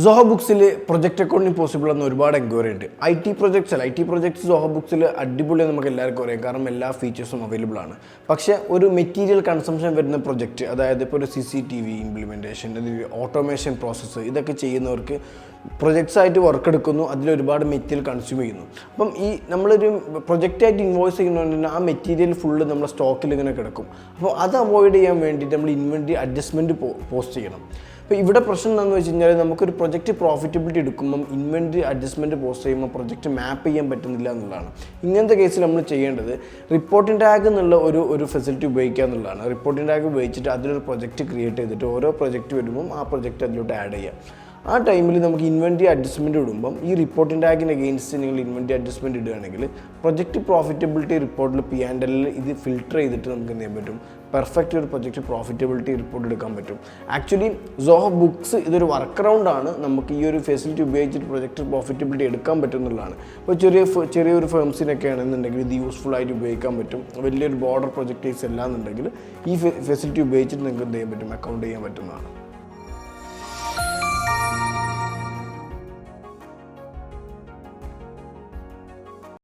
Zoho ബുക്സിൽ project accounting possible എന്ന ഒരുപാട് enquiry ഉണ്ട്. ഐ ടി പ്രൊജക്ട്സ് സോഹോ ബുക്സിൽ അടിപൊളിയാണ്, നമുക്ക് എല്ലാവർക്കും അറിയാം, കാരണം എല്ലാ ഫീച്ചേഴ്സും അവൈലബിൾ ആണ്. പക്ഷേ ഒരു മെറ്റീരിയൽ കൺസംഷൻ വരുന്ന പ്രൊജക്റ്റ്, അതായത് ഇപ്പോൾ ഒരു CCTV ഇംപ്ലിമെൻറ്റേഷൻ, ഓട്ടോമേഷൻ പ്രോസസ്സ്, ഇതൊക്കെ ചെയ്യുന്നവർക്ക് പ്രൊജക്ട്സ് ആയിട്ട് വർക്ക് എടുക്കുന്നു, അതിലൊരുപാട് മെറ്റീരിയൽ കൺസ്യൂം ചെയ്യുന്നു. അപ്പം ഈ നമ്മളൊരു പ്രൊജക്റ്റായിട്ട് ഇൻവോയ്സ് ചെയ്യുന്നതുകൊണ്ട് ആ മെറ്റീരിയൽ ഫുള്ള് നമ്മുടെ സ്റ്റോക്കിൽ ഇങ്ങനെ കിടക്കും. അപ്പോൾ അത് അവോയ്ഡ് ചെയ്യാൻ വേണ്ടിയിട്ട് നമ്മൾ ഇൻവെൻറ്ററി അഡ്ജസ്റ്റ്മെൻറ്റ് പോസ്റ്റ് ചെയ്യണം. അപ്പോൾ ഇവിടെ പ്രശ്നം എന്താണെന്ന് വെച്ച് കഴിഞ്ഞാൽ, നമുക്കൊരു പ്രൊജക്റ്റ് പ്രോഫിറ്റബിലിറ്റി എടുക്കുമ്പം ഇൻവെൻറ്ററി അഡ്ജസ്റ്റ്മെൻറ്റ് പോസ്റ്റ് ചെയ്യുമ്പോൾ പ്രൊജക്റ്റ് മാപ്പ് ചെയ്യാൻ പറ്റുന്നില്ല എന്നുള്ളതാണ്. ഇങ്ങനത്തെ കേസിൽ നമ്മൾ ചെയ്യേണ്ടത് റിപ്പോർട്ടിംഗ് ടാഗ് എന്നുള്ള ഒരു ഫെസിലിറ്റി ഉപയോഗിക്കുക എന്നുള്ളതാണ്. റിപ്പോർട്ടിംഗ് ടാഗ് ഉപയോഗിച്ചിട്ട് അതിലൊരു പ്രൊജക്റ്റ് ക്രിയേറ്റ് ചെയ്തിട്ട് ഓരോ പ്രൊജക്റ്റ് വരുമ്പം ആ പ്രൊജക്റ്റ് അതിലോട്ട് ആഡ് ചെയ്യാം. ആ ടൈമിൽ നമുക്ക് ഇൻവെൻറ്ററി അഡ്ജസ്റ്റ്മെൻറ്റ് ഇടുമ്പം ഈ റിപ്പോർട്ടിംഗ് ടാഗിന് അഗെയിൻസ്റ്റ് നിങ്ങൾ ഇൻവെൻറ്ററി അഡ്ജസ്റ്റ്മെൻറ്റ് ഇടുകയാണെങ്കിൽ പ്രൊജക്റ്റ് പ്രോഫിറ്റബിലിറ്റി റിപ്പോർട്ടിൽ P&L ഇത് ഫിൽട്ടർ ചെയ്തിട്ട് നമുക്ക് എന്ത് ചെയ്യാൻ പറ്റും, പെർഫെക്റ്റ് ഒരു പ്രൊജക്റ്റ് പ്രോഫിറ്റബിലിറ്റി റിപ്പോർട്ട് എടുക്കാൻ പറ്റും. ആക്ച്വലി സോഹോ ബുക്സ് ഇതൊരു വർക്ക് അറൗണ്ടാണ്, നമുക്ക് ഈ ഒരു ഫെസിലിറ്റി ഉപയോഗിച്ചിട്ട് പ്രൊജക്റ്റ് പ്രോഫിറ്റബിലിറ്റി എടുക്കാൻ പറ്റും എന്നുള്ളതാണ്. ഇപ്പോൾ ചെറിയൊരു ഫേംസിനൊക്കെ ആണെന്നുണ്ടെങ്കിൽ ഇത് യൂസ്ഫുൾ ആയിട്ട് ഉപയോഗിക്കാൻ പറ്റും. വലിയൊരു ബോർഡർ പ്രൊജക്റ്റേഴ്സ് അല്ല എന്നുണ്ടെങ്കിൽ ഈ ഫെസിലിറ്റി ഉപയോഗിച്ചിട്ട് നിങ്ങൾക്ക് എന്ത് ചെയ്യാൻ പറ്റും, അക്കൗണ്ട് ചെയ്യാൻ പറ്റുന്നതാണ്.